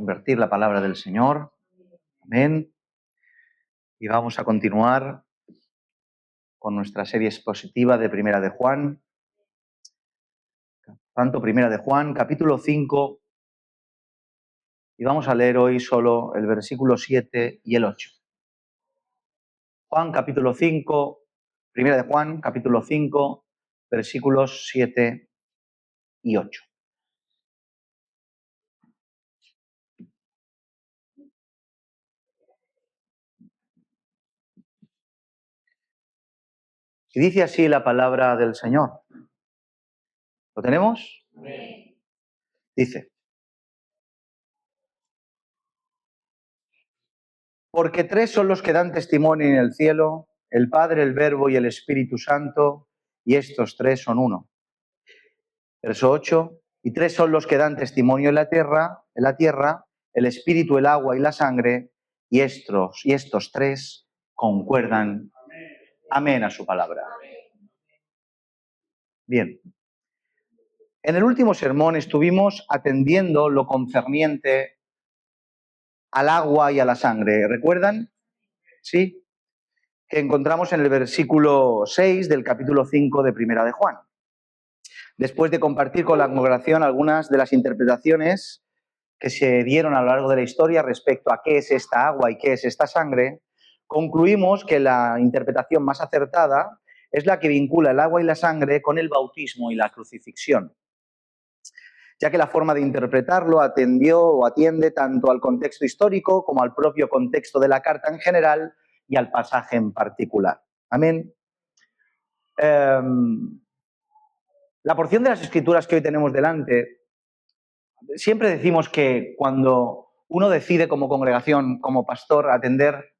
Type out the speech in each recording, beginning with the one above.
convertir la palabra del Señor. Amén. Y vamos a continuar con nuestra serie expositiva de Primera de Juan. Tanto Primera de Juan, capítulo 5. Y vamos a leer hoy solo el versículo 7 y el 8. Juan, capítulo 5. Primera de Juan, capítulo 5, versículos 7 y 8. Y dice así la palabra del Señor. ¿Lo tenemos? Amén. Dice: porque tres son los que dan testimonio en el cielo, el Padre, el Verbo y el Espíritu Santo, y estos tres son uno. Verso 8, y tres son los que dan testimonio en la tierra, el Espíritu, el agua y la sangre, y estos tres concuerdan. Amén a su palabra. Bien. En el último sermón estuvimos atendiendo lo concerniente al agua y a la sangre. ¿Recuerdan? ¿Sí? Que encontramos en el versículo 6 del capítulo 5 de Primera de Juan. Después de compartir con la congregación algunas de las interpretaciones que se dieron a lo largo de la historia respecto a qué es esta agua y qué es esta sangre, concluimos que la interpretación más acertada es la que vincula el agua y la sangre con el bautismo y la crucifixión, ya que la forma de interpretarlo atiende tanto al contexto histórico como al propio contexto de la carta en general y al pasaje en particular. Amén. La porción de las Escrituras que hoy tenemos delante, siempre decimos que cuando uno decide como congregación, como pastor, atender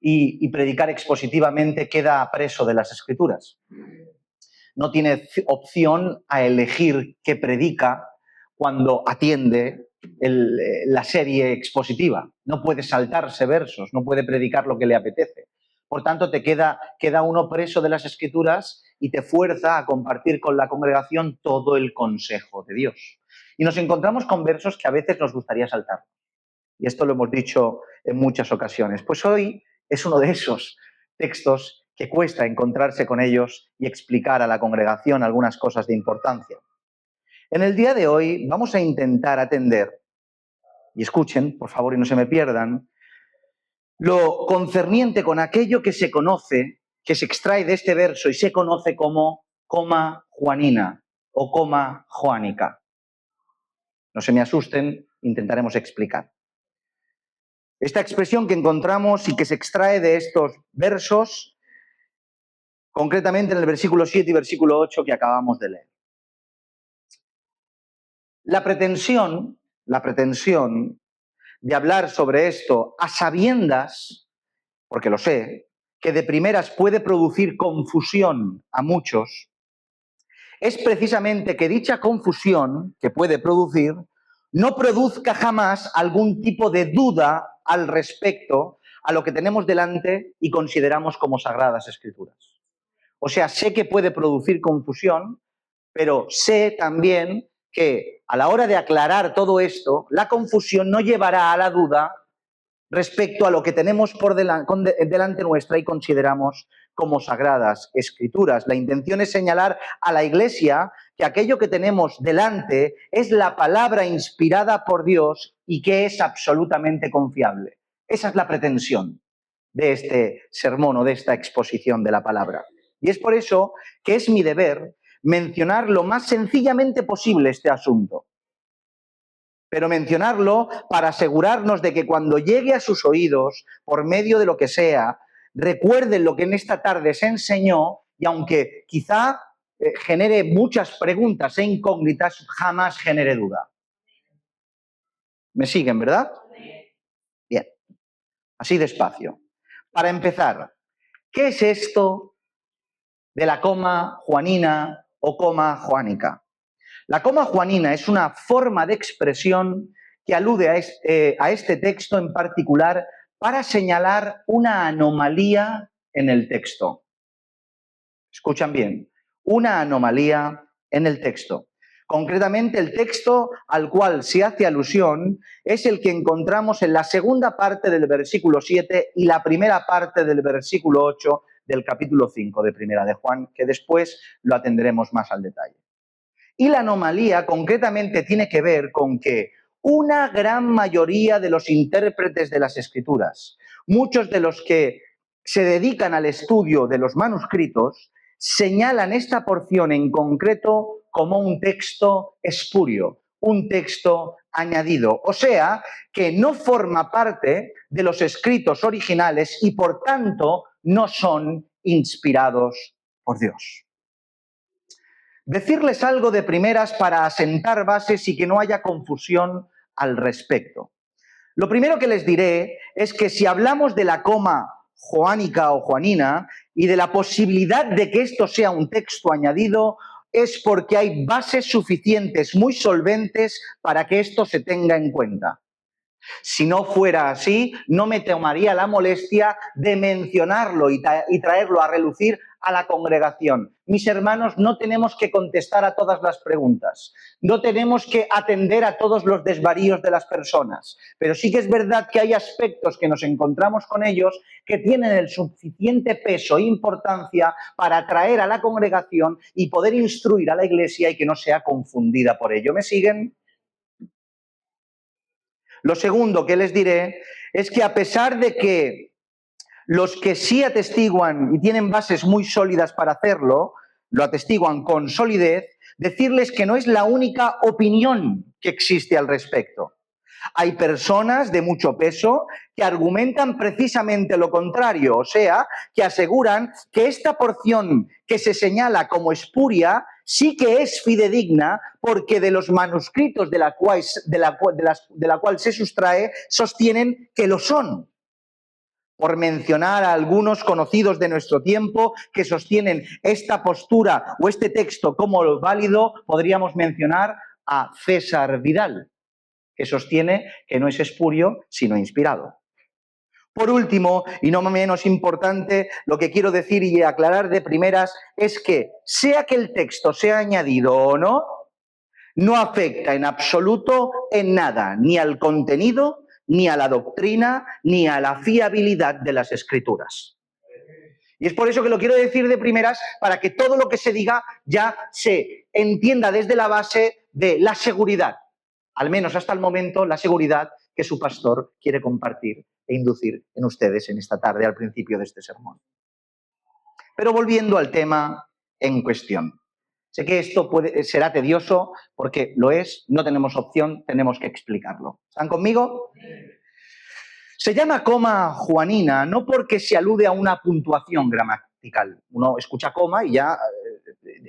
y predicar expositivamente, queda preso de las Escrituras. No tiene opción a elegir qué predica cuando atiende la serie expositiva. No puede saltarse versos, no puede predicar lo que le apetece. Por tanto, te queda uno preso de las Escrituras y te fuerza a compartir con la congregación todo el consejo de Dios. Y nos encontramos con versos que a veces nos gustaría saltar. Y esto lo hemos dicho en muchas ocasiones. Pues hoy es uno de esos textos que cuesta encontrarse con ellos y explicar a la congregación algunas cosas de importancia. En el día de hoy vamos a intentar atender, y escuchen, por favor, y no se me pierdan, lo concerniente con aquello que se conoce, que se extrae de este verso y se conoce como coma juanina o coma joánica. No se me asusten, intentaremos explicar. Esta expresión que encontramos y que se extrae de estos versos, concretamente en el versículo 7 y versículo 8 que acabamos de leer. La pretensión de hablar sobre esto a sabiendas, porque lo sé, que de primeras puede producir confusión a muchos, es precisamente que dicha confusión que puede producir no produzca jamás algún tipo de duda al respecto a lo que tenemos delante y consideramos como sagradas escrituras. O sea, sé que puede producir confusión, pero sé también que a la hora de aclarar todo esto, la confusión no llevará a la duda respecto a lo que tenemos por delante nuestra y consideramos como sagradas escrituras. La intención es señalar a la Iglesia que aquello que tenemos delante es la palabra inspirada por Dios y que es absolutamente confiable. Esa es la pretensión de este sermón o de esta exposición de la palabra. Y es por eso que es mi deber mencionar lo más sencillamente posible este asunto. Pero mencionarlo para asegurarnos de que cuando llegue a sus oídos, por medio de lo que sea, recuerden lo que en esta tarde se enseñó y aunque quizá genere muchas preguntas e incógnitas, jamás genere duda. ¿Me siguen, verdad? Bien, así despacio. Para empezar, ¿qué es esto de la coma juanina o coma joánica? La coma juanina es una forma de expresión que alude a este texto en particular para señalar una anomalía en el texto. Escuchan bien, una anomalía en el texto. Concretamente, el texto al cual se hace alusión es el que encontramos en la segunda parte del versículo 7 y la primera parte del versículo 8 del capítulo 5 de Primera de Juan, que después lo atenderemos más al detalle. Y la anomalía concretamente tiene que ver con que una gran mayoría de los intérpretes de las Escrituras, muchos de los que se dedican al estudio de los manuscritos, señalan esta porción en concreto como un texto espurio, un texto añadido, o sea, que no forma parte de los escritos originales y por tanto no son inspirados por Dios. Decirles algo de primeras para asentar bases y que no haya confusión al respecto. Lo primero que les diré es que si hablamos de la coma joánica o juanina y de la posibilidad de que esto sea un texto añadido, es porque hay bases suficientes, muy solventes, para que esto se tenga en cuenta. Si no fuera así, no me tomaría la molestia de mencionarlo y traerlo a relucir a la congregación. Mis hermanos, no tenemos que contestar a todas las preguntas, no tenemos que atender a todos los desvaríos de las personas, pero sí que es verdad que hay aspectos que nos encontramos con ellos que tienen el suficiente peso e importancia para atraer a la congregación y poder instruir a la Iglesia y que no sea confundida por ello. ¿Me siguen? Lo segundo que les diré es que a pesar de que los que sí atestiguan y tienen bases muy sólidas para hacerlo, lo atestiguan con solidez, decirles que no es la única opinión que existe al respecto. Hay personas de mucho peso que argumentan precisamente lo contrario, o sea, que aseguran que esta porción que se señala como espuria sí que es fidedigna porque de los manuscritos de la cual se sustrae sostienen que lo son. Por mencionar a algunos conocidos de nuestro tiempo que sostienen esta postura o este texto como válido, podríamos mencionar a César Vidal, que sostiene que no es espurio, sino inspirado. Por último, y no menos importante, lo que quiero decir y aclarar de primeras es que, sea que el texto sea añadido o no, no afecta en absoluto en nada, ni al contenido, ni a la doctrina, ni a la fiabilidad de las Escrituras. Y es por eso que lo quiero decir de primeras, para que todo lo que se diga ya se entienda desde la base de la seguridad, al menos hasta el momento, la seguridad que su pastor quiere compartir e inducir en ustedes en esta tarde, al principio de este sermón. Pero volviendo al tema en cuestión. Sé que esto será tedioso, porque lo es, no tenemos opción, tenemos que explicarlo. ¿Están conmigo? Se llama coma juanina no porque se alude a una puntuación gramatical. Uno escucha coma y ya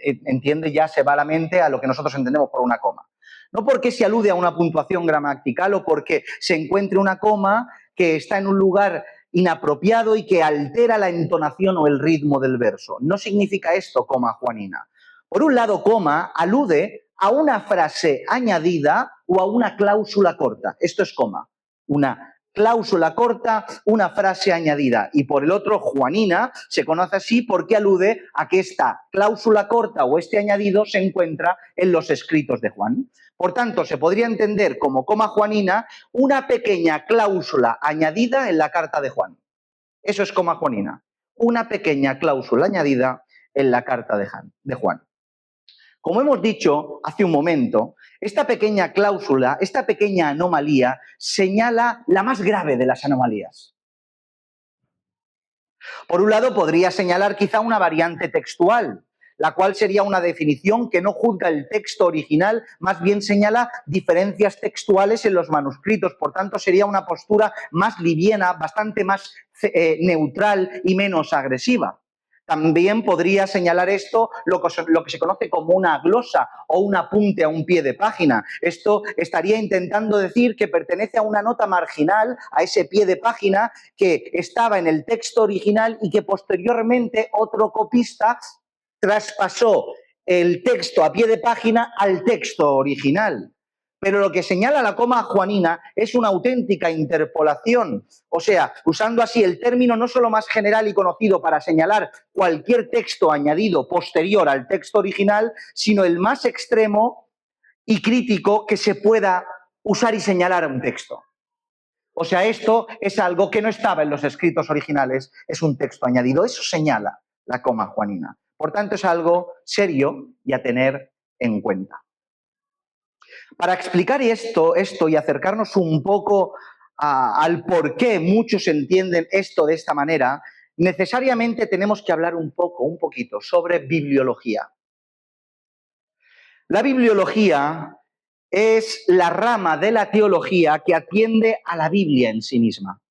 entiende, ya se va a la mente a lo que nosotros entendemos por una coma. No porque se alude a una puntuación gramatical o porque se encuentre una coma que está en un lugar inapropiado y que altera la entonación o el ritmo del verso. No significa esto coma juanina. Por un lado, coma alude a una frase añadida o a una cláusula corta. Esto es coma, una cláusula corta, una frase añadida. Y por el otro, juanina, se conoce así porque alude a que esta cláusula corta o este añadido se encuentra en los escritos de Juan. Por tanto, se podría entender como coma juanina una pequeña cláusula añadida en la carta de Juan. Eso es coma juanina, una pequeña cláusula añadida en la carta de Juan. Como hemos dicho hace un momento, esta pequeña cláusula, esta pequeña anomalía, señala la más grave de las anomalías. Por un lado, podría señalar quizá una variante textual, la cual sería una definición que no juzga el texto original, más bien señala diferencias textuales en los manuscritos. Por tanto, sería una postura más liviana, bastante más neutral y menos agresiva. También podría señalar esto lo que se conoce como una glosa o un apunte a un pie de página. Esto estaría intentando decir que pertenece a una nota marginal, a ese pie de página que estaba en el texto original y que posteriormente otro copista traspasó el texto a pie de página al texto original. Pero lo que señala la coma juanina es una auténtica interpolación, o sea, usando así el término no solo más general y conocido para señalar cualquier texto añadido posterior al texto original, sino el más extremo y crítico que se pueda usar y señalar a un texto. O sea, esto es algo que no estaba en los escritos originales, es un texto añadido. Eso señala la coma juanina. Por tanto, es algo serio y a tener en cuenta. Para explicar esto y acercarnos un poco al por qué muchos entienden esto de esta manera, necesariamente tenemos que hablar un poquito sobre bibliología. La bibliología es la rama de la teología que atiende a la Biblia en sí misma.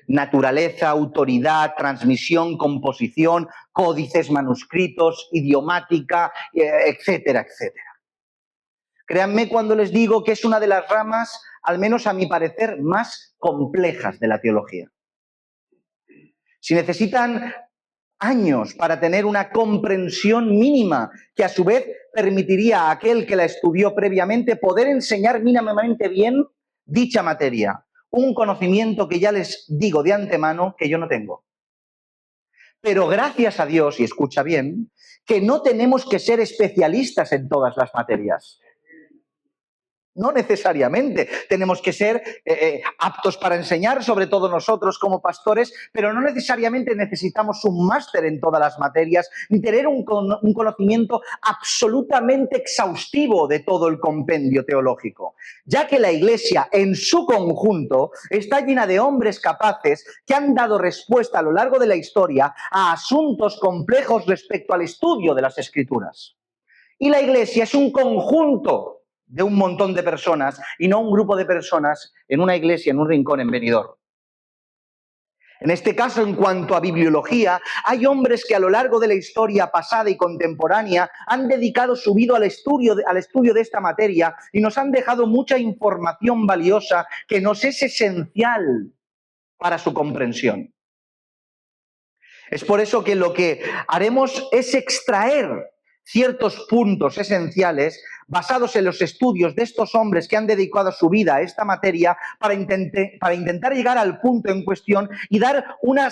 Naturaleza, autoridad, transmisión, composición, códices, manuscritos, idiomática, etcétera, etcétera. Créanme cuando les digo que es una de las ramas, al menos a mi parecer, más complejas de la teología. Si necesitan años para tener una comprensión mínima que a su vez permitiría a aquel que la estudió previamente poder enseñar mínimamente bien dicha materia. Un conocimiento que ya les digo de antemano que yo no tengo. Pero gracias a Dios, y escucha bien, que no tenemos que ser especialistas en todas las materias. No necesariamente tenemos que ser aptos para enseñar, sobre todo nosotros como pastores, pero no necesariamente necesitamos un máster en todas las materias ni tener un conocimiento absolutamente exhaustivo de todo el compendio teológico, ya que la Iglesia en su conjunto está llena de hombres capaces que han dado respuesta a lo largo de la historia a asuntos complejos respecto al estudio de las Escrituras. Y la Iglesia es un conjunto de un montón de personas y no un grupo de personas en una iglesia, en un rincón en Benidorm. En este caso, en cuanto a bibliología, hay hombres que a lo largo de la historia pasada y contemporánea han dedicado su vida al estudio de esta materia y nos han dejado mucha información valiosa que nos es esencial para su comprensión. Es por eso que lo que haremos es extraer ciertos puntos esenciales basados en los estudios de estos hombres que han dedicado su vida a esta materia para intentar llegar al punto en cuestión y dar una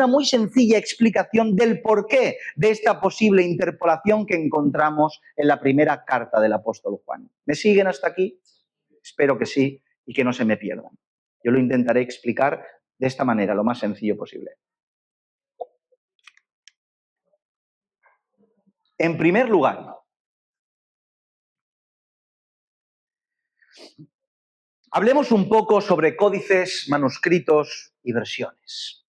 muy sencilla explicación del porqué de esta posible interpolación que encontramos en la primera carta del apóstol Juan. ¿Me siguen hasta aquí? Espero que sí y que no se me pierdan. Yo lo intentaré explicar de esta manera, lo más sencillo posible. En primer lugar, hablemos un poco sobre códices, manuscritos y versiones.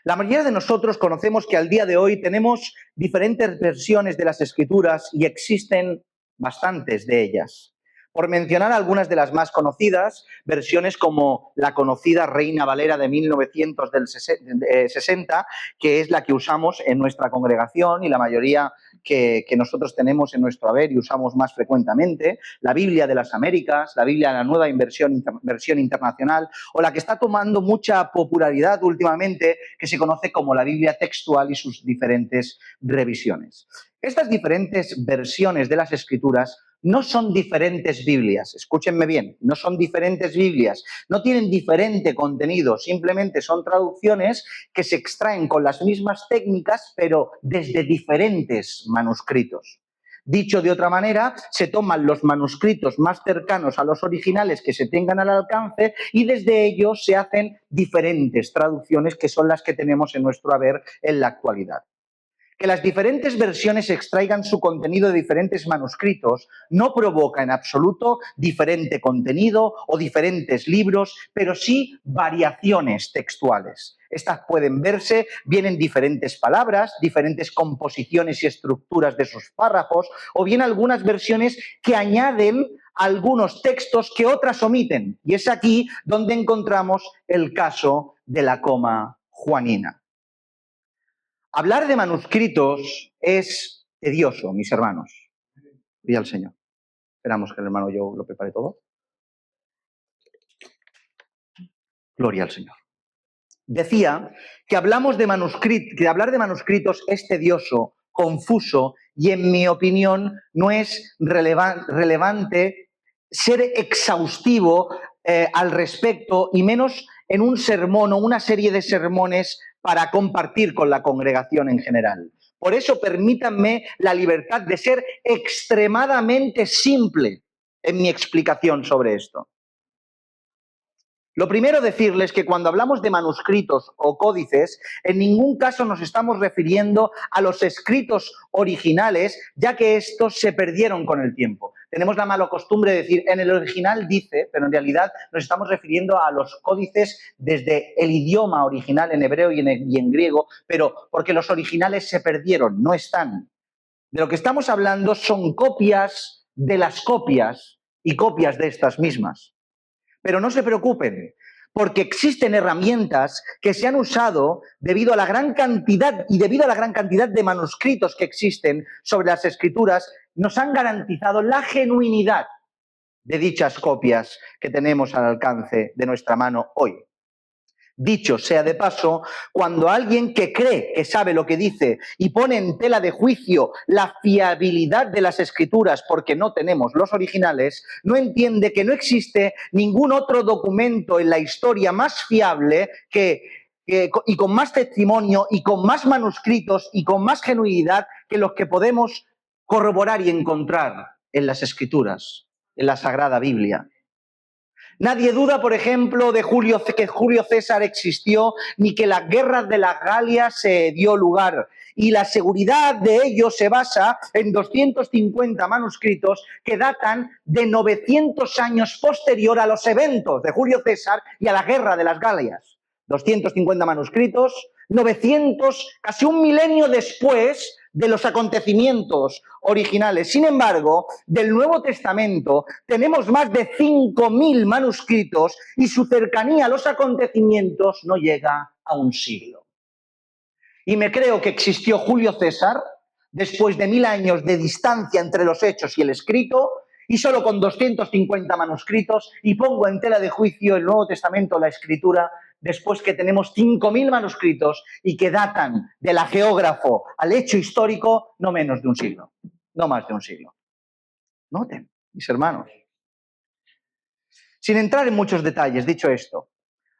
La mayoría de nosotros conocemos que al día de hoy tenemos diferentes versiones de las Escrituras y existen bastantes de ellas. Por mencionar algunas de las más conocidas, versiones como la conocida Reina Valera de 1960, que es la que usamos en nuestra congregación y la mayoría que nosotros tenemos en nuestro haber y usamos más frecuentemente, la Biblia de las Américas, la Biblia de la nueva versión internacional, o la que está tomando mucha popularidad últimamente, que se conoce como la Biblia textual y sus diferentes revisiones. Estas diferentes versiones de las Escrituras no son diferentes Biblias, escúchenme bien, no son diferentes Biblias, no tienen diferente contenido, simplemente son traducciones que se extraen con las mismas técnicas, pero desde diferentes manuscritos. Dicho de otra manera, se toman los manuscritos más cercanos a los originales que se tengan al alcance y desde ellos se hacen diferentes traducciones que son las que tenemos en nuestro haber en la actualidad. Que las diferentes versiones extraigan su contenido de diferentes manuscritos no provoca en absoluto diferente contenido o diferentes libros, pero sí variaciones textuales. Estas pueden verse bien en diferentes palabras, diferentes composiciones y estructuras de sus párrafos, o bien algunas versiones que añaden algunos textos que otras omiten. Y es aquí donde encontramos el caso de la coma juanina. Hablar de manuscritos es tedioso, mis hermanos. Gloria al Señor. Esperamos que el hermano yo lo prepare todo. Gloria al Señor. Decía que hablar de manuscritos es tedioso, confuso y, en mi opinión, no es relevante ser exhaustivo al respecto y menos en un sermón o una serie de sermones para compartir con la congregación en general. Por eso permítanme la libertad de ser extremadamente simple en mi explicación sobre esto. Lo primero, decirles que cuando hablamos de manuscritos o códices, en ningún caso nos estamos refiriendo a los escritos originales, ya que estos se perdieron con el tiempo. Tenemos la mala costumbre de decir, en el original dice, pero en realidad nos estamos refiriendo a los códices desde el idioma original en hebreo y en griego, pero porque los originales se perdieron, no están. De lo que estamos hablando son copias de las copias y copias de estas mismas. Pero no se preocupen, porque existen herramientas que se han usado debido a la gran cantidad de manuscritos que existen sobre las escrituras, nos han garantizado la genuinidad de dichas copias que tenemos al alcance de nuestra mano hoy. Dicho sea de paso, cuando alguien que cree que sabe lo que dice y pone en tela de juicio la fiabilidad de las escrituras porque no tenemos los originales, no entiende que no existe ningún otro documento en la historia más fiable y con más testimonio y con más manuscritos y con más genuinidad que los que podemos corroborar y encontrar en las escrituras, en la Sagrada Biblia. Nadie duda, por ejemplo, de que Julio César existió ni que las guerras de las Galias se dio lugar. Y la seguridad de ello se basa en 250 manuscritos que datan de 900 años posterior a los eventos de Julio César y a la guerra de las Galias. 250 manuscritos, 900, casi un milenio después de los acontecimientos originales. Sin embargo, del Nuevo Testamento tenemos más de 5.000 manuscritos y su cercanía a los acontecimientos no llega a un siglo. Y me creo que existió Julio César después de 1000 años de distancia entre los hechos y el escrito, y solo con 250 manuscritos, y pongo en tela de juicio el Nuevo Testamento, la Escritura, después que tenemos 5.000 manuscritos y que datan del geógrafo al hecho histórico no menos de un siglo, no más de un siglo. Noten, mis hermanos. Sin entrar en muchos detalles, dicho esto,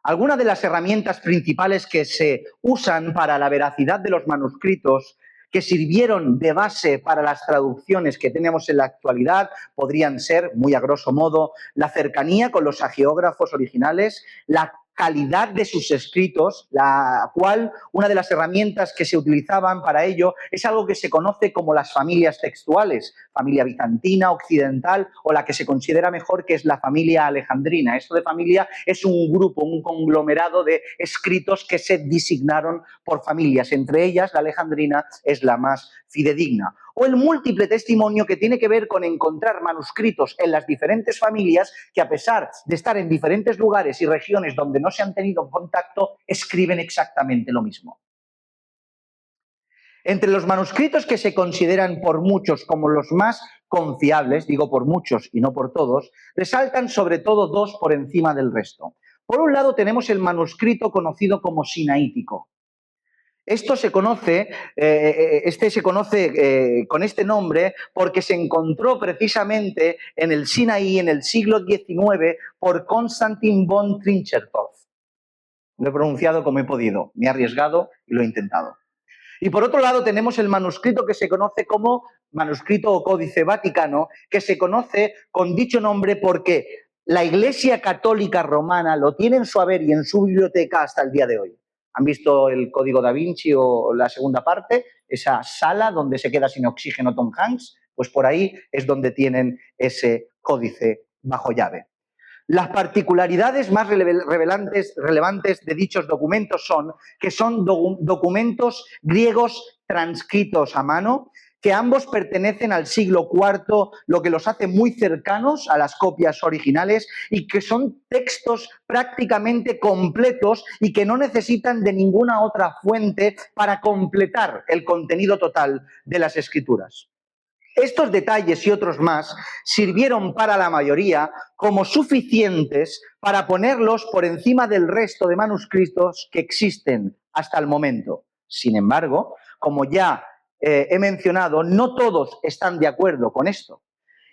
algunas de las herramientas principales que se usan para la veracidad de los manuscritos que sirvieron de base para las traducciones que tenemos en la actualidad podrían ser, muy a grosso modo, la cercanía con los hagiógrafos originales, la calidad de sus escritos, la cual una de las herramientas que se utilizaban para ello es algo que se conoce como las familias textuales, familia bizantina, occidental o la que se considera mejor que es la familia alejandrina. Esto de familia es un grupo, un conglomerado de escritos que se designaron por familias, entre ellas la alejandrina es la más fidedigna. O el múltiple testimonio que tiene que ver con encontrar manuscritos en las diferentes familias que, a pesar de estar en diferentes lugares y regiones donde no se han tenido contacto, escriben exactamente lo mismo. Entre los manuscritos que se consideran por muchos como los más confiables, digo por muchos y no por todos, resaltan sobre todo dos por encima del resto. Por un lado tenemos el manuscrito conocido como sinaítico. Esto se conoce, con este nombre porque se encontró precisamente en el Sinaí en el siglo XIX por Konstantin von Trinchertov. Lo he pronunciado como he podido, me he arriesgado y lo he intentado. Y por otro lado tenemos el manuscrito que se conoce como manuscrito o códice vaticano, que se conoce con dicho nombre porque la Iglesia Católica Romana lo tiene en su haber y en su biblioteca hasta el día de hoy. ¿Han visto el Código da Vinci o la segunda parte? Esa sala donde se queda sin oxígeno Tom Hanks, pues por ahí es donde tienen ese códice bajo llave. Las particularidades más relevantes de dichos documentos son que son documentos griegos transcritos a mano, que ambos pertenecen al siglo IV, lo que los hace muy cercanos a las copias originales y que son textos prácticamente completos y que no necesitan de ninguna otra fuente para completar el contenido total de las escrituras. Estos detalles y otros más sirvieron para la mayoría como suficientes para ponerlos por encima del resto de manuscritos que existen hasta el momento. Sin embargo, como ya he mencionado, no todos están de acuerdo con esto.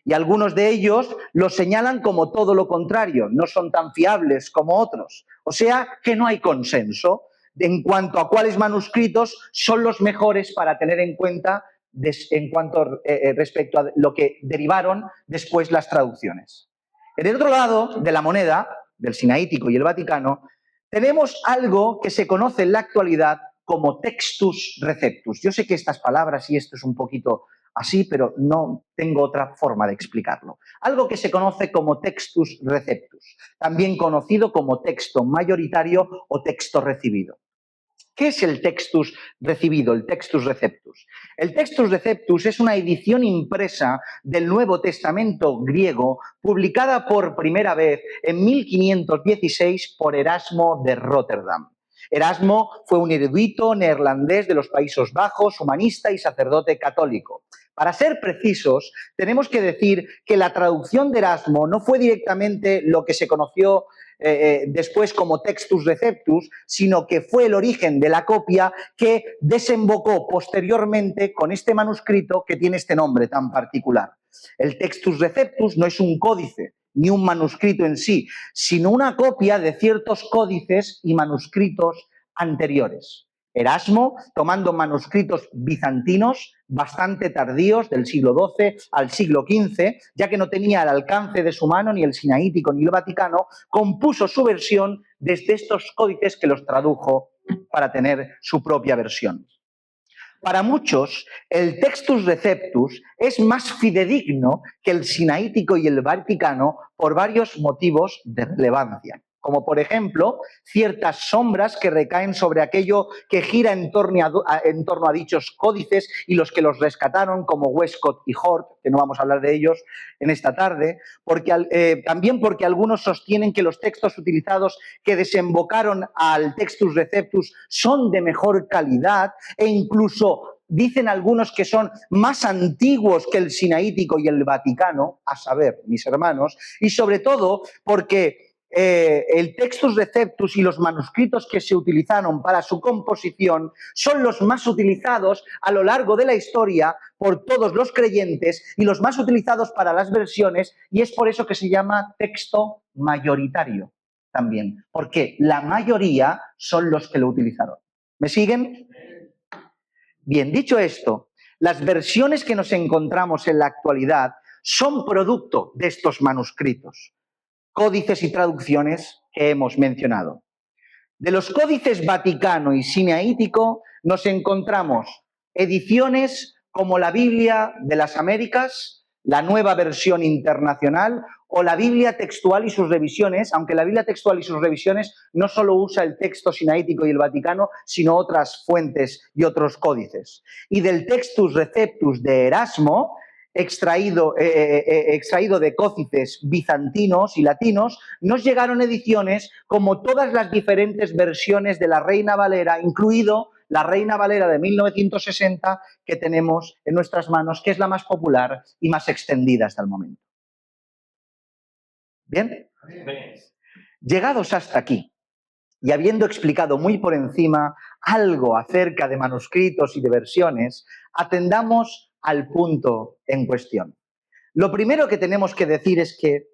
Y algunos de ellos lo señalan como todo lo contrario, no son tan fiables como otros. O sea, que no hay consenso. en cuanto a cuáles manuscritos son los mejores para tener en cuenta respecto a lo que derivaron después las traducciones. En el otro lado de la moneda, del Sinaítico y el Vaticano, tenemos algo que se conoce en la actualidad como textus receptus. Yo sé que estas palabras y esto es un poquito así, pero no tengo otra forma de explicarlo. Algo que se conoce como textus receptus, también conocido como texto mayoritario o texto recibido. ¿Qué es el textus recibido, el textus receptus? El textus receptus es una edición impresa del Nuevo Testamento griego publicada por primera vez en 1516 por Erasmo de Róterdam. Erasmo fue un erudito neerlandés de los Países Bajos, humanista y sacerdote católico. Para ser precisos, tenemos que decir que la traducción de Erasmo no fue directamente lo que se conoció después como textus receptus, sino que fue el origen de la copia que desembocó posteriormente con este manuscrito que tiene este nombre tan particular. El textus receptus no es un códice ni un manuscrito en sí, sino una copia de ciertos códices y manuscritos anteriores. Erasmo, tomando manuscritos bizantinos bastante tardíos, del siglo XII al siglo XV, ya que no tenía al alcance de su mano ni el Sinaítico ni el Vaticano, compuso su versión desde estos códices que los tradujo para tener su propia versión. Para muchos, el textus receptus es más fidedigno que el Sinaítico y el Vaticano por varios motivos de relevancia, como por ejemplo ciertas sombras que recaen sobre aquello que gira en torno a dichos códices y los que los rescataron, como Westcott y Hort, que no vamos a hablar de ellos en esta tarde, también porque algunos sostienen que los textos utilizados que desembocaron al textus receptus son de mejor calidad e incluso dicen algunos que son más antiguos que el Sinaítico y el Vaticano, a saber, mis hermanos, y sobre todo porque el textus receptus y los manuscritos que se utilizaron para su composición son los más utilizados a lo largo de la historia por todos los creyentes y los más utilizados para las versiones, y es por eso que se llama texto mayoritario también, porque la mayoría son los que lo utilizaron. ¿Me siguen? Bien, dicho esto, las versiones que nos encontramos en la actualidad son producto de estos manuscritos, códices y traducciones que hemos mencionado. De los códices Vaticano y Sinaítico nos encontramos ediciones como la Biblia de las Américas, la Nueva Versión Internacional o la Biblia Textual y sus revisiones, aunque la Biblia Textual y sus revisiones no solo usa el texto sinaítico y el Vaticano, sino otras fuentes y otros códices. Y del Textus Receptus de Erasmo, extraído de códices bizantinos y latinos, nos llegaron ediciones como todas las diferentes versiones de la Reina Valera, incluido la Reina Valera de 1960 que tenemos en nuestras manos, que es la más popular y más extendida hasta el momento. ¿Bien? Llegados hasta aquí, y habiendo explicado muy por encima algo acerca de manuscritos y de versiones, atendamos al punto en cuestión. Lo primero que tenemos que decir es que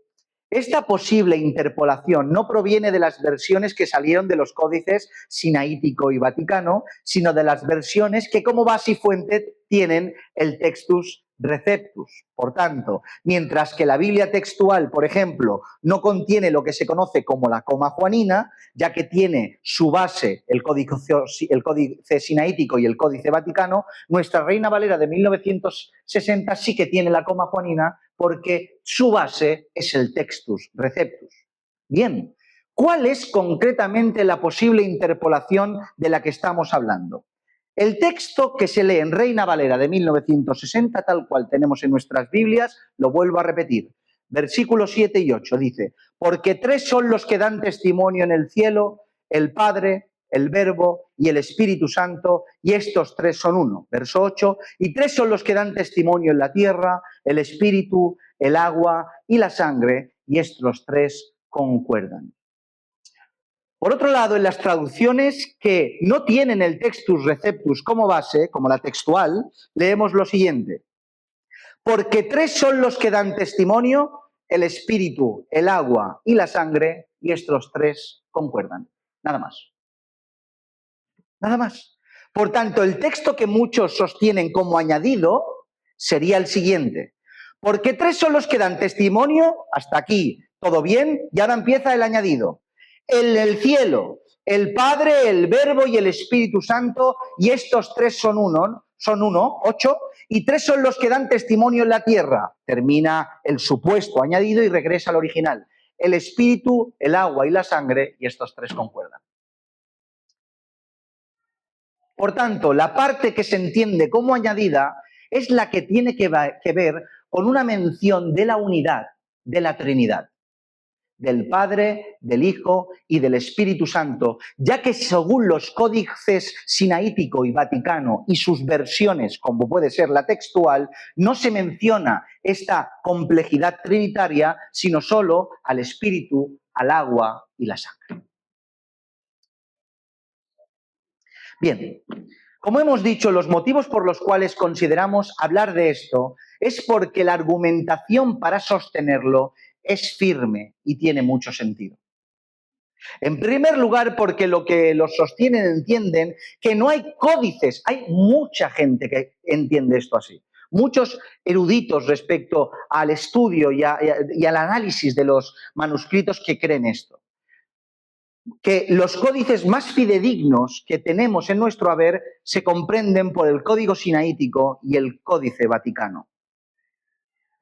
esta posible interpolación no proviene de las versiones que salieron de los códices Sinaítico y Vaticano, sino de las versiones que como base y fuente tienen el textus receptus. Por tanto, mientras que la Biblia textual, por ejemplo, no contiene lo que se conoce como la coma juanina, ya que tiene su base el códice sinaítico y el códice vaticano, nuestra Reina Valera de 1960 sí que tiene la coma juanina porque su base es el textus receptus. Bien, ¿cuál es concretamente la posible interpolación de la que estamos hablando? El texto que se lee en Reina Valera de 1960, tal cual tenemos en nuestras Biblias, lo vuelvo a repetir. Versículos 7 y 8 dice: porque tres son los que dan testimonio en el cielo, el Padre, el Verbo y el Espíritu Santo, y estos tres son uno. Verso 8, y tres son los que dan testimonio en la tierra, el Espíritu, el agua y la sangre, y estos tres concuerdan. Por otro lado, en las traducciones que no tienen el textus receptus como base, como la textual, leemos lo siguiente: porque tres son los que dan testimonio, el espíritu, el agua y la sangre, y estos tres concuerdan. Nada más. Nada más. Por tanto, el texto que muchos sostienen como añadido sería el siguiente. Porque 3 son los que dan testimonio, hasta aquí todo bien, y ahora empieza el añadido. En el cielo, el Padre, el Verbo y el Espíritu Santo, y estos 3 son uno, 8, y 3 son los que dan testimonio en la tierra. Termina el supuesto añadido y regresa al original. El Espíritu, el agua y la sangre, y estos 3 concuerdan. Por tanto, la parte que se entiende como añadida es la que tiene que ver con una mención de la unidad de la Trinidad, del Padre, del Hijo y del Espíritu Santo, ya que según los códices sinaítico y vaticano y sus versiones, como puede ser la textual, no se menciona esta complejidad trinitaria, sino solo al Espíritu, al agua y la sangre. Bien, como hemos dicho, los motivos por los cuales consideramos hablar de esto es porque la argumentación para sostenerlo es firme y tiene mucho sentido. En primer lugar, porque lo que los sostienen entienden que no hay códices, hay mucha gente que entiende esto así. Muchos eruditos respecto al estudio y al análisis de los manuscritos que creen esto. Que los códices más fidedignos que tenemos en nuestro haber se comprenden por el Código Sinaítico y el Códice Vaticano,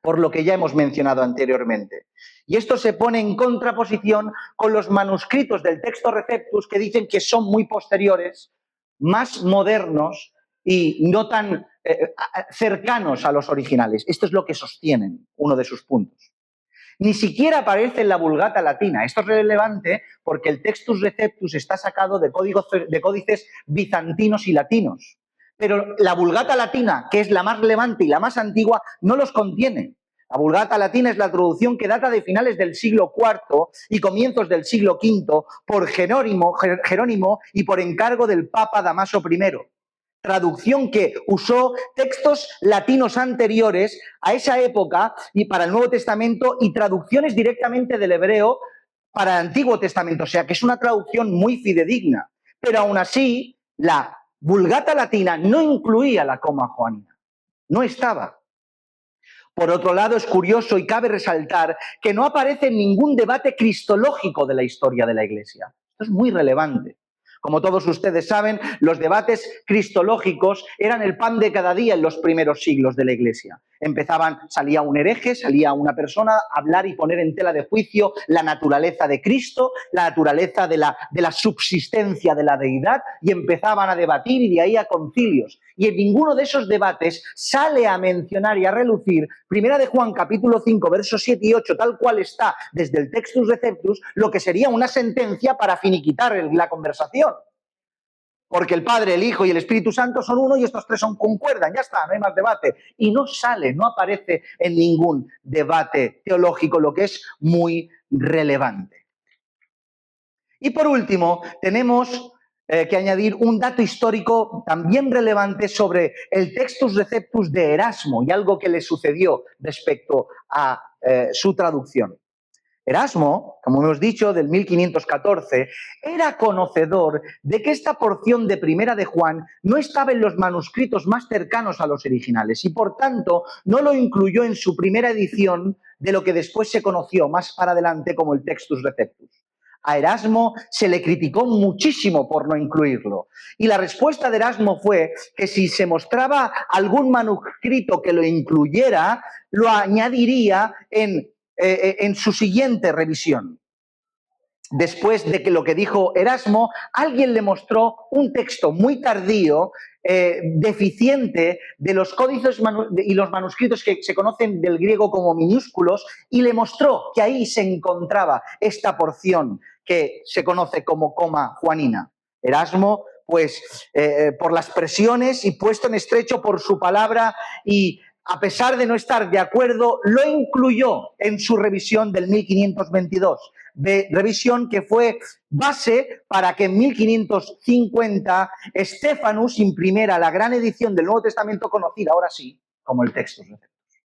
por lo que ya hemos mencionado anteriormente. Y esto se pone en contraposición con los manuscritos del Textus Receptus que dicen que son muy posteriores, más modernos y no tan cercanos a los originales. Esto es lo que sostienen, uno de sus puntos. Ni siquiera aparece en la Vulgata latina. Esto es relevante porque el Textus Receptus está sacado de códices bizantinos y latinos. Pero la Vulgata latina, que es la más relevante y la más antigua, no los contiene. La Vulgata latina es la traducción que data de finales del siglo IV y comienzos del siglo V por Jerónimo y por encargo del Papa Damaso I. Traducción que usó textos latinos anteriores a esa época y para el Nuevo Testamento y traducciones directamente del hebreo para el Antiguo Testamento. O sea que es una traducción muy fidedigna. Pero aún así, la Vulgata latina no incluía la coma joanina. No estaba. Por otro lado, es curioso y cabe resaltar que no aparece en ningún debate cristológico de la historia de la Iglesia. Esto es muy relevante. Como todos ustedes saben, los debates cristológicos eran el pan de cada día en los primeros siglos de la Iglesia. Salía un hereje, salía una persona a hablar y poner en tela de juicio la naturaleza de Cristo, la naturaleza de la subsistencia de la deidad, y empezaban a debatir y de ahí a concilios. Y en ninguno de esos debates sale a mencionar y a relucir, Primera de Juan capítulo 5, versos 7 y 8, tal cual está desde el Textus Receptus, lo que sería una sentencia para finiquitar la conversación. Porque el Padre, el Hijo y el Espíritu Santo son uno y estos 3 concuerdan, ya está, no hay más debate. Y no sale, no aparece en ningún debate teológico, lo que es muy relevante. Y por último, tenemos que añadir un dato histórico también relevante sobre el Textus Receptus de Erasmo y algo que le sucedió respecto a su traducción. Erasmo, como hemos dicho, del 1514, era conocedor de que esta porción de Primera de Juan no estaba en los manuscritos más cercanos a los originales y, por tanto, no lo incluyó en su primera edición de lo que después se conoció más para adelante como el Textus Receptus. A Erasmo se le criticó muchísimo por no incluirlo. Y la respuesta de Erasmo fue que si se mostraba algún manuscrito que lo incluyera, lo añadiría en su siguiente revisión. Después de que lo que dijo Erasmo, alguien le mostró un texto muy tardío, deficiente de los códices y los manuscritos que se conocen del griego como minúsculos, y le mostró que ahí se encontraba esta porción que se conoce como coma juanina. Erasmo, pues, por las presiones y puesto en estrecho por su palabra y a pesar de no estar de acuerdo, lo incluyó en su revisión del 1522, revisión que fue base para que en 1550 Stephanus imprimiera la gran edición del Nuevo Testamento conocida ahora sí como el Textus Receptus.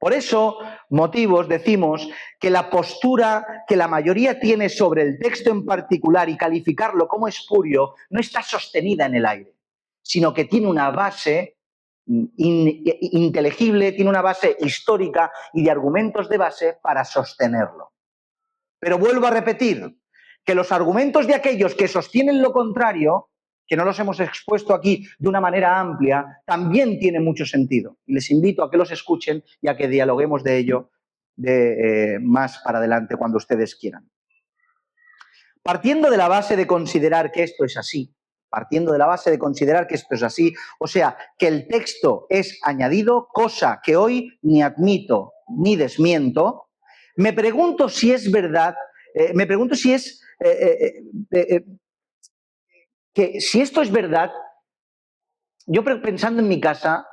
Por eso, motivos, decimos que la postura que la mayoría tiene sobre el texto en particular y calificarlo como espurio no está sostenida en el aire, sino que tiene una base inteligible, tiene una base histórica y de argumentos de base para sostenerlo. Pero vuelvo a repetir que los argumentos de aquellos que sostienen lo contrario, que no los hemos expuesto aquí de una manera amplia, también tienen mucho sentido. Y les invito a que los escuchen y a que dialoguemos de ello más para adelante cuando ustedes quieran. Partiendo de la base de considerar que esto es así, o sea, que el texto es añadido, cosa que hoy ni admito ni desmiento, me pregunto si es verdad, que si esto es verdad, yo pensando en mi casa,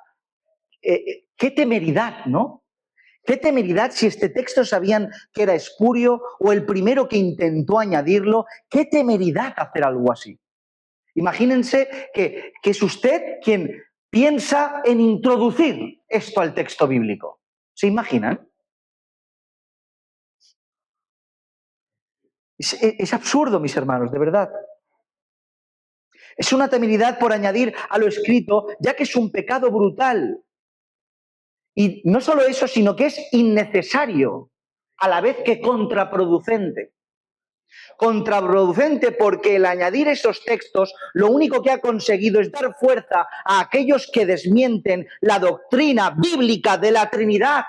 qué temeridad, ¿no? Qué temeridad si este texto sabían que era espurio o el primero que intentó añadirlo, qué temeridad hacer algo así. Imagínense que es usted quien piensa en introducir esto al texto bíblico. ¿Se imaginan? Es absurdo, mis hermanos, de verdad. Es una temeridad por añadir a lo escrito, ya que es un pecado brutal. Y no solo eso, sino que es innecesario, a la vez que contraproducente. Contraproducente porque el añadir esos textos lo único que ha conseguido es dar fuerza a aquellos que desmienten la doctrina bíblica de la Trinidad,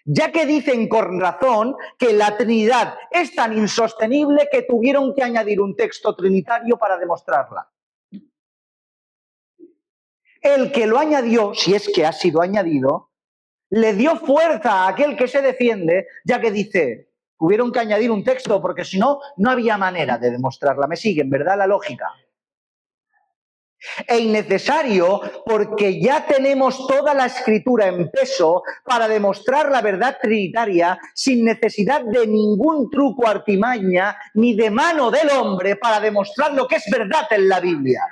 ya que dicen con razón que la Trinidad es tan insostenible que tuvieron que añadir un texto trinitario para demostrarla. El que lo añadió, si es que ha sido añadido, le dio fuerza a aquel que se defiende, ya que dice, tuvieron que añadir un texto porque si no, no había manera de demostrarla. Me siguen, ¿verdad? La lógica. E innecesario porque ya tenemos toda la escritura en peso para demostrar la verdad trinitaria sin necesidad de ningún truco, artimaña, ni de mano del hombre para demostrar lo que es verdad en la Biblia.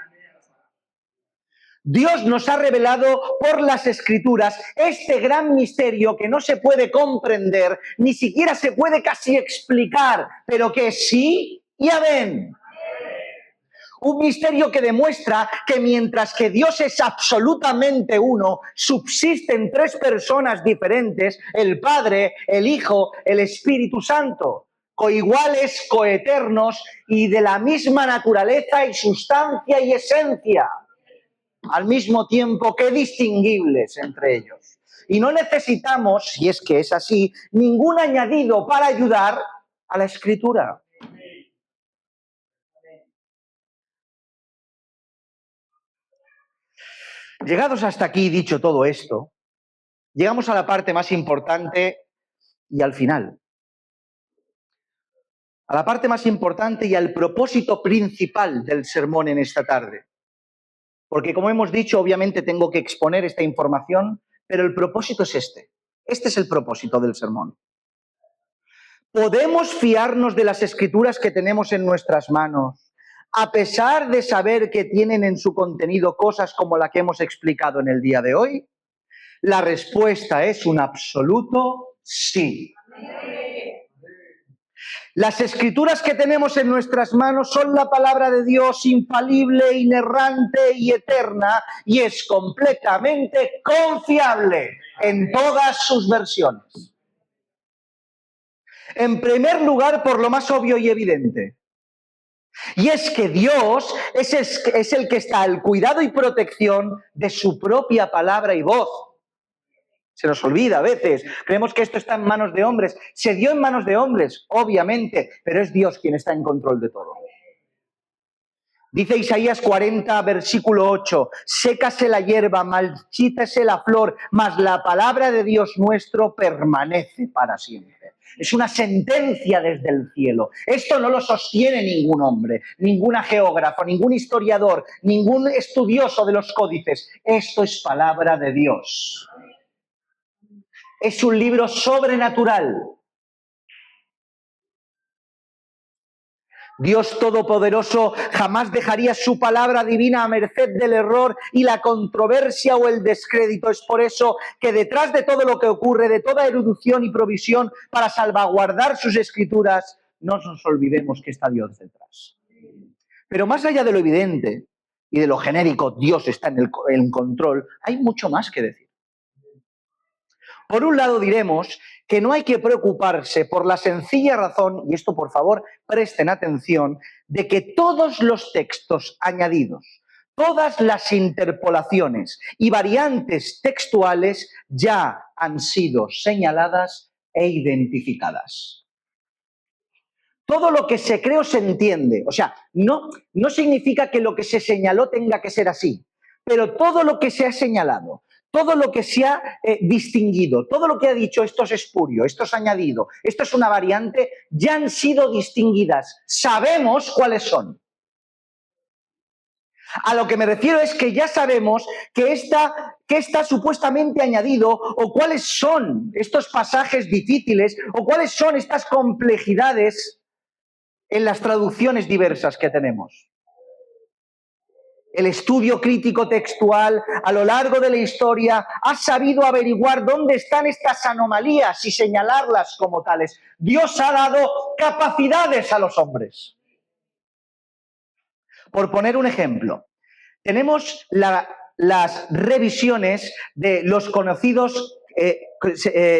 Dios nos ha revelado por las Escrituras este gran misterio que no se puede comprender, ni siquiera se puede casi explicar, pero que es sí y amén. Un misterio que demuestra que mientras que Dios es absolutamente uno, subsisten tres personas diferentes, el Padre, el Hijo, el Espíritu Santo, coiguales, coeternos y de la misma naturaleza y sustancia y esencia, al mismo tiempo que distinguibles entre ellos. Y no necesitamos, si es que es así, ningún añadido para ayudar a la Escritura. Llegados hasta aquí, dicho todo esto, llegamos a la parte más importante y al final. A la parte más importante y al propósito principal del sermón en esta tarde. Porque como hemos dicho, obviamente tengo que exponer esta información, pero el propósito es este. Este es el propósito del sermón. ¿Podemos fiarnos de las escrituras que tenemos en nuestras manos, a pesar de saber que tienen en su contenido cosas como la que hemos explicado en el día de hoy? La respuesta es un absoluto sí. Las escrituras que tenemos en nuestras manos son la palabra de Dios infalible, inerrante y eterna, y es completamente confiable en todas sus versiones. En primer lugar, por lo más obvio y evidente. Y es que Dios es el que está al cuidado y protección de su propia palabra y voz. Se nos olvida a veces. Creemos que esto está en manos de hombres. Se dio en manos de hombres, obviamente, pero es Dios quien está en control de todo. Dice Isaías 40, versículo 8, sécase la hierba, marchítese la flor, mas la palabra de Dios nuestro permanece para siempre. Es una sentencia desde el cielo. Esto no lo sostiene ningún hombre, ninguna geógrafo, ningún historiador, ningún estudioso de los códices. Esto es palabra de Dios. Es un libro sobrenatural. Dios Todopoderoso jamás dejaría su palabra divina a merced del error y la controversia o el descrédito. Es por eso que detrás de todo lo que ocurre, de toda erudición y provisión para salvaguardar sus escrituras, no nos olvidemos que está Dios detrás. Pero más allá de lo evidente y de lo genérico, Dios está en control, hay mucho más que decir. Por un lado diremos que no hay que preocuparse por la sencilla razón, y esto por favor presten atención, de que todos los textos añadidos, todas las interpolaciones y variantes textuales ya han sido señaladas e identificadas. Todo lo que se cree o se entiende, o sea, no significa que lo que se señaló tenga que ser así, pero todo lo que se ha señalado, todo lo que se ha distinguido, todo lo que ha dicho esto es espurio, esto es añadido, esto es una variante, ya han sido distinguidas. Sabemos cuáles son. A lo que me refiero es que ya sabemos que está supuestamente añadido o cuáles son estos pasajes difíciles o cuáles son estas complejidades en las traducciones diversas que tenemos. El estudio crítico textual a lo largo de la historia ha sabido averiguar dónde están estas anomalías y señalarlas como tales. Dios ha dado capacidades a los hombres. Por poner un ejemplo, tenemos las revisiones de los conocidos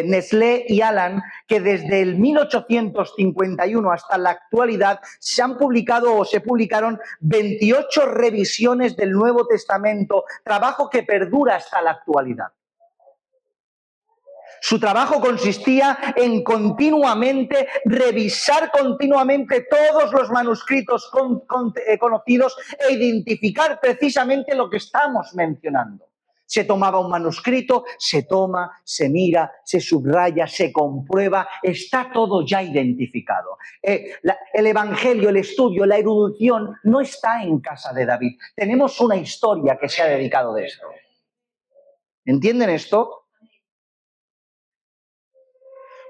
Nestlé y Alan, que desde el 1851 hasta la actualidad se han publicado o se publicaron 28 revisiones del Nuevo Testamento, trabajo que perdura hasta la actualidad. Su trabajo consistía en continuamente revisar continuamente todos los manuscritos conocidos e identificar precisamente lo que estamos mencionando. Se tomaba un manuscrito, se toma, se mira, se subraya, se comprueba, está todo ya identificado. El Evangelio, el estudio, la erudición no está en casa de David. Tenemos una historia que se ha dedicado de esto. ¿Entienden esto?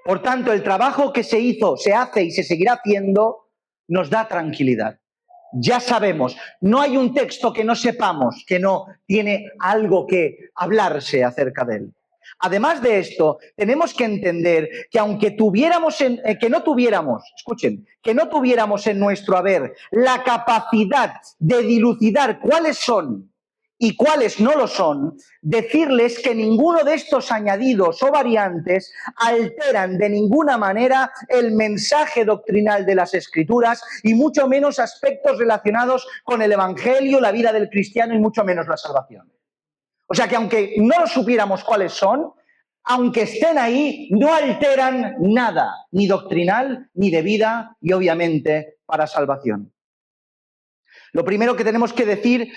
Por tanto, el trabajo que se hizo, se hace y se seguirá haciendo nos da tranquilidad. Ya sabemos, no hay un texto que no sepamos, que no tiene algo que hablarse acerca de él. Además de esto, tenemos que entender que aunque no tuviéramos en nuestro haber la capacidad de dilucidar cuáles son y cuáles no lo son, decirles que ninguno de estos añadidos o variantes alteran de ninguna manera el mensaje doctrinal de las Escrituras y mucho menos aspectos relacionados con el Evangelio, la vida del cristiano y mucho menos la salvación. O sea que aunque no supiéramos cuáles son, aunque estén ahí, no alteran nada, ni doctrinal, ni de vida y obviamente para salvación. Lo primero que tenemos que decir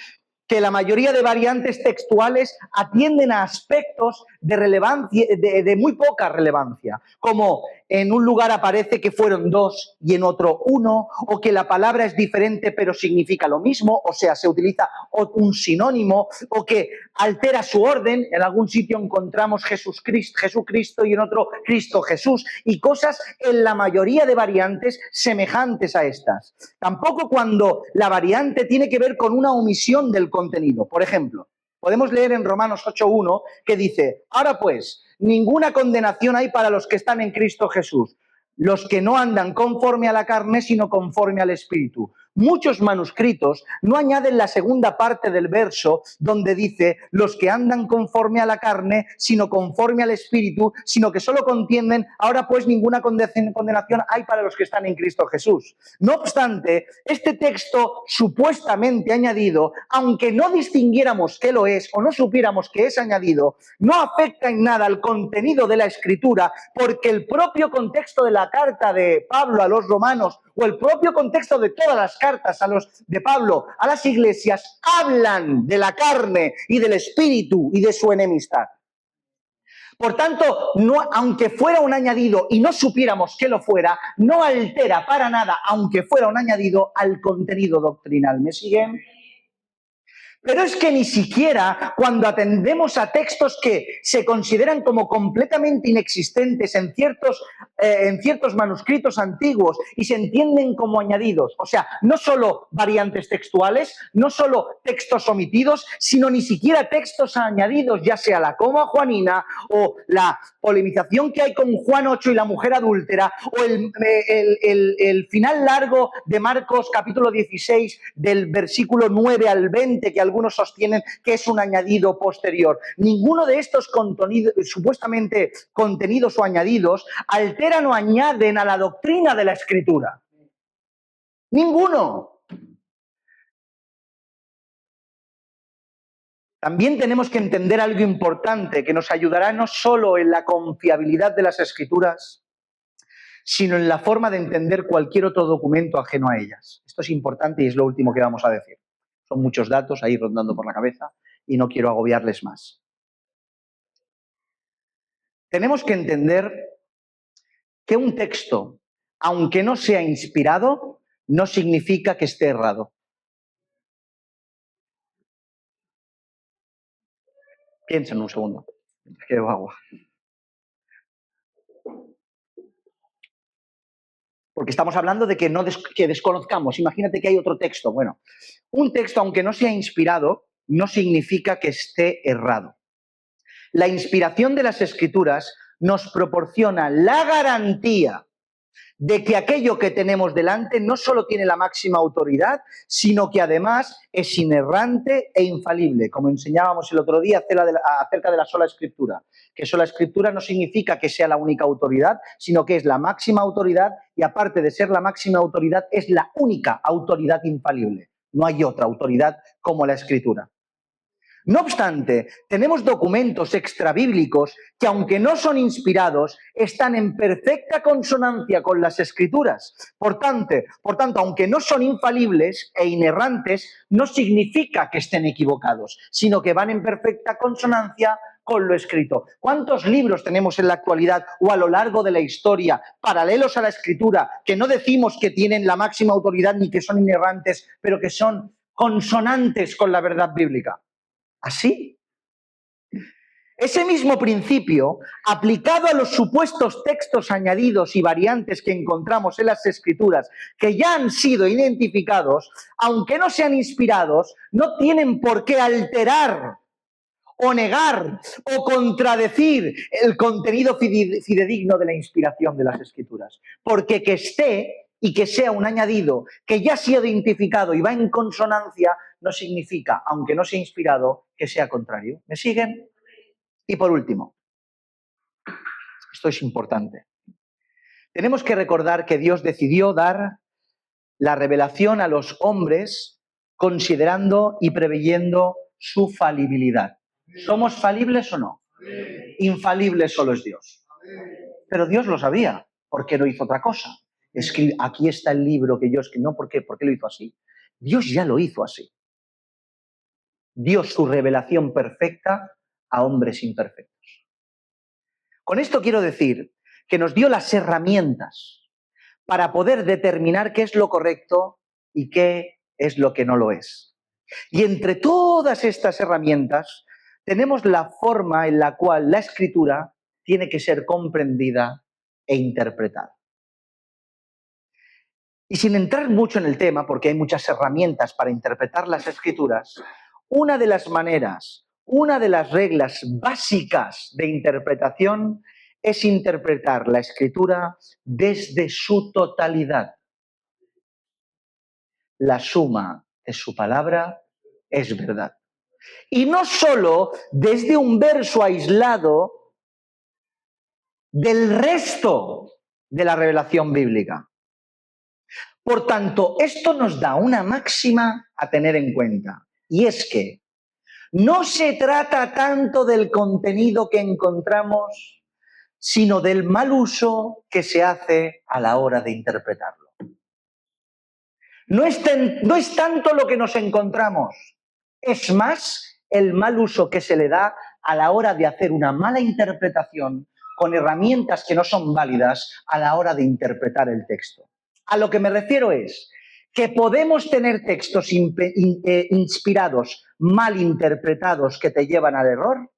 que la mayoría de variantes textuales atienden a aspectos de relevancia, de muy poca relevancia, como en un lugar aparece que fueron 2 y en otro 1, o que la palabra es diferente pero significa lo mismo, o sea, se utiliza un sinónimo, o que altera su orden, en algún sitio encontramos Jesucristo y en otro Cristo Jesús, y cosas en la mayoría de variantes semejantes a estas. Tampoco cuando la variante tiene que ver con una omisión del contenido. Por ejemplo, podemos leer en Romanos 8:1 que dice: ahora pues, ninguna condenación hay para los que están en Cristo Jesús, los que no andan conforme a la carne, sino conforme al Espíritu. Muchos manuscritos no añaden la segunda parte del verso donde dice los que andan conforme a la carne, sino conforme al Espíritu, sino que solo contienen, ahora pues ninguna condenación hay para los que están en Cristo Jesús. No obstante, este texto supuestamente añadido, aunque no distinguiéramos qué lo es o no supiéramos que es añadido, no afecta en nada al contenido de la Escritura, porque el propio contexto de la carta de Pablo a los romanos o el propio contexto de todas las cartas de Pablo a las iglesias hablan de la carne y del espíritu y de su enemistad. Por tanto, aunque fuera un añadido y no supiéramos que lo fuera, no altera para nada, aunque fuera un añadido, al contenido doctrinal. ¿Me siguen? Pero es que ni siquiera cuando atendemos a textos que se consideran como completamente inexistentes en ciertos manuscritos antiguos y se entienden como añadidos, o sea, no solo variantes textuales, no solo textos omitidos, sino ni siquiera textos añadidos, ya sea la coma juanina o la polemización que hay con Juan 8 y la mujer adúltera, o el final largo de Marcos capítulo 16 del versículo 9 al 20 que algunos sostienen que es un añadido posterior. Ninguno de estos supuestamente contenidos o añadidos alteran o añaden a la doctrina de la Escritura. Ninguno. También tenemos que entender algo importante que nos ayudará no solo en la confiabilidad de las Escrituras, sino en la forma de entender cualquier otro documento ajeno a ellas. Esto es importante y es lo último que vamos a decir. Son muchos datos ahí rondando por la cabeza y no quiero agobiarles más. Tenemos que entender que un texto, aunque no sea inspirado, no significa que esté errado. Piensen un segundo. Que bebo agua. Porque estamos hablando de que desconozcamos. Imagínate que hay otro texto. Bueno, un texto, aunque no sea inspirado, no significa que esté errado. La inspiración de las Escrituras nos proporciona la garantía de que aquello que tenemos delante no solo tiene la máxima autoridad, sino que además es inerrante e infalible, como enseñábamos el otro día acerca de la sola Escritura. Que sola Escritura no significa que sea la única autoridad, sino que es la máxima autoridad y aparte de ser la máxima autoridad, es la única autoridad infalible. No hay otra autoridad como la Escritura. No obstante, tenemos documentos extrabíblicos que, aunque no son inspirados, están en perfecta consonancia con las Escrituras. Por tanto, aunque no son infalibles e inerrantes, no significa que estén equivocados, sino que van en perfecta consonancia con lo escrito. ¿Cuántos libros tenemos en la actualidad o a lo largo de la historia, paralelos a la Escritura, que no decimos que tienen la máxima autoridad ni que son inerrantes, pero que son consonantes con la verdad bíblica? Así. Ese mismo principio, aplicado a los supuestos textos añadidos y variantes que encontramos en las Escrituras, que ya han sido identificados, aunque no sean inspirados, no tienen por qué alterar o negar o contradecir el contenido fidedigno de la inspiración de las Escrituras. Porque que esté y que sea un añadido que ya ha sido identificado y va en consonancia, no significa, aunque no sea inspirado, que sea contrario. ¿Me siguen? Y por último, esto es importante. Tenemos que recordar que Dios decidió dar la revelación a los hombres considerando y preveyendo su falibilidad. ¿Somos falibles o no? Infalible solo es Dios. Pero Dios lo sabía. ¿Por qué no hizo otra cosa? Aquí está el libro que yo escribí. No, ¿por qué? ¿Por qué lo hizo así? Dios ya lo hizo así. Dio su revelación perfecta a hombres imperfectos. Con esto quiero decir que nos dio las herramientas para poder determinar qué es lo correcto y qué es lo que no lo es. Y entre todas estas herramientas tenemos la forma en la cual la Escritura tiene que ser comprendida e interpretada. Y sin entrar mucho en el tema, porque hay muchas herramientas para interpretar las Escrituras, una de las maneras, una de las reglas básicas de interpretación es interpretar la Escritura desde su totalidad. La suma de su palabra es verdad. Y no solo desde un verso aislado del resto de la revelación bíblica. Por tanto, esto nos da una máxima a tener en cuenta, y es que no se trata tanto del contenido que encontramos, sino del mal uso que se hace a la hora de interpretarlo. No es tanto lo que nos encontramos, es más el mal uso que se le da a la hora de hacer una mala interpretación con herramientas que no son válidas a la hora de interpretar el texto. A lo que me refiero es que podemos tener textos inspirados, mal interpretados, que te llevan al error,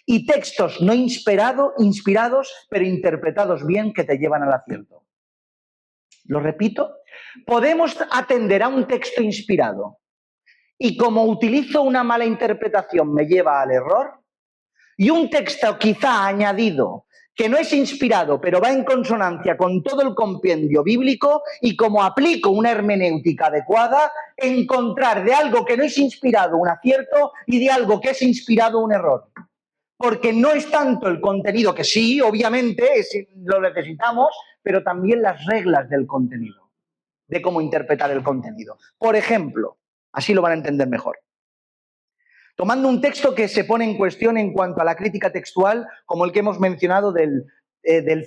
y textos no inspirados, pero interpretados bien, que te llevan al acierto. Lo repito, podemos atender a un texto inspirado y como utilizo una mala interpretación me lleva al error, y un texto quizá añadido que no es inspirado, pero va en consonancia con todo el compendio bíblico, y como aplico una hermenéutica adecuada, encontrar de algo que no es inspirado un acierto y de algo que es inspirado un error. Porque no es tanto el contenido, que sí, obviamente, lo necesitamos, pero también las reglas del contenido, de cómo interpretar el contenido. Por ejemplo, así lo van a entender mejor. Tomando un texto que se pone en cuestión en cuanto a la crítica textual, como el que hemos mencionado del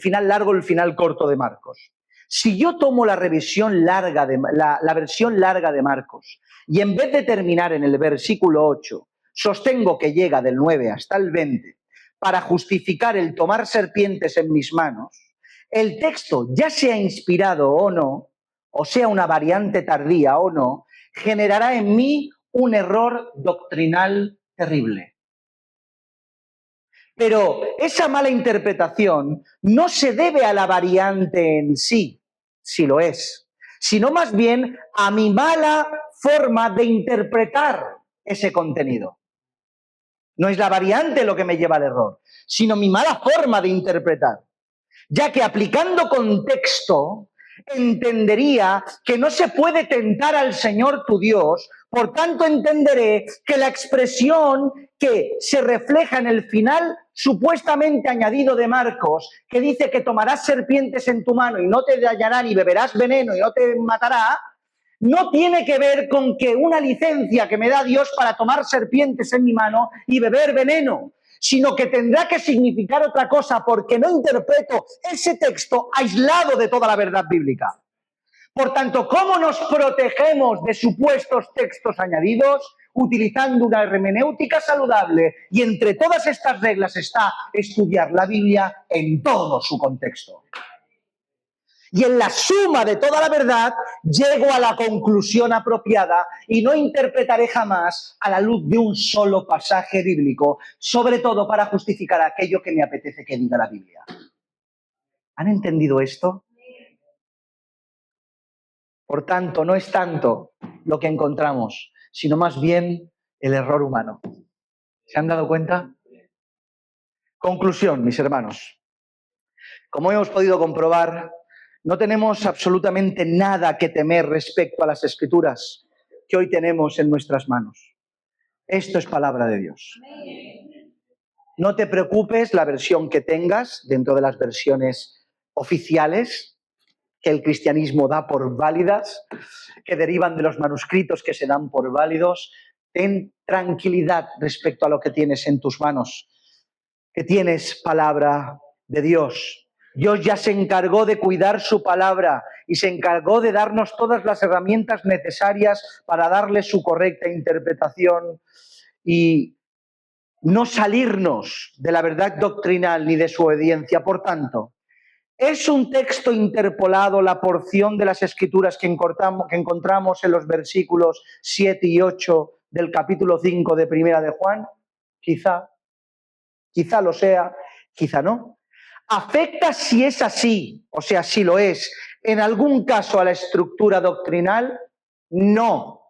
final largo, el final corto de Marcos. Si yo tomo la versión larga de Marcos y en vez de terminar en el versículo 8, sostengo que llega del 9 hasta el 20 para justificar el tomar serpientes en mis manos, el texto, ya sea inspirado o no, o sea una variante tardía o no, generará en mí un error doctrinal terrible. Pero esa mala interpretación no se debe a la variante en sí, si lo es, sino más bien a mi mala forma de interpretar ese contenido. No es la variante lo que me lleva al error, sino mi mala forma de interpretar. Ya que aplicando contexto, entendería que no se puede tentar al Señor tu Dios, por tanto entenderé que la expresión que se refleja en el final supuestamente añadido de Marcos, que dice que tomarás serpientes en tu mano y no te dañarán y beberás veneno y no te matará, no tiene que ver con que una licencia que me da Dios para tomar serpientes en mi mano y beber veneno, sino que tendrá que significar otra cosa, porque no interpreto ese texto aislado de toda la verdad bíblica. Por tanto, ¿cómo nos protegemos de supuestos textos añadidos? Utilizando una hermenéutica saludable, y entre todas estas reglas está estudiar la Biblia en todo su contexto. Y en la suma de toda la verdad llego a la conclusión apropiada y no interpretaré jamás a la luz de un solo pasaje bíblico, sobre todo para justificar aquello que me apetece que diga la Biblia. ¿Han entendido esto? Por tanto, no es tanto lo que encontramos, sino más bien el error humano. ¿Se han dado cuenta? Conclusión, mis hermanos. Como hemos podido comprobar, no tenemos absolutamente nada que temer respecto a las Escrituras que hoy tenemos en nuestras manos. Esto es palabra de Dios. No te preocupes la versión que tengas dentro de las versiones oficiales que el cristianismo da por válidas, que derivan de los manuscritos que se dan por válidos. Ten tranquilidad respecto a lo que tienes en tus manos, que tienes palabra de Dios. Dios ya se encargó de cuidar su palabra y se encargó de darnos todas las herramientas necesarias para darle su correcta interpretación y no salirnos de la verdad doctrinal ni de su obediencia. Por tanto, ¿es un texto interpolado la porción de las Escrituras que encontramos en los versículos 7 y 8 del capítulo 5 de Primera de Juan? Quizá lo sea, quizá no. ¿Afecta, si es así, o sea, si lo es, en algún caso a la estructura doctrinal? No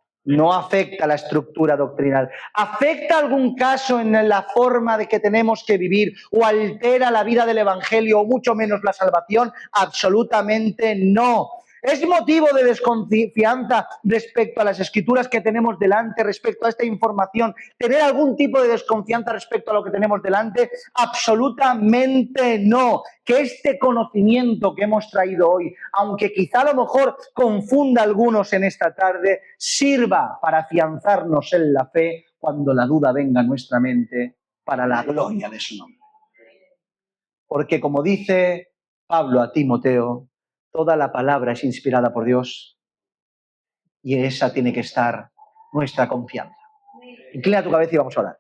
afecta a la estructura doctrinal. ¿Afecta algún caso en la forma de que tenemos que vivir o altera la vida del Evangelio o mucho menos la salvación? Absolutamente no. ¿Es motivo de desconfianza respecto a las Escrituras que tenemos delante, respecto a esta información? ¿Tener algún tipo de desconfianza respecto a lo que tenemos delante? Absolutamente no. Que este conocimiento que hemos traído hoy, aunque quizá a lo mejor confunda a algunos en esta tarde, sirva para afianzarnos en la fe cuando la duda venga a nuestra mente, para la gloria de su nombre. Porque como dice Pablo a Timoteo, toda la palabra es inspirada por Dios y en esa tiene que estar nuestra confianza. Inclina tu cabeza y vamos a orar.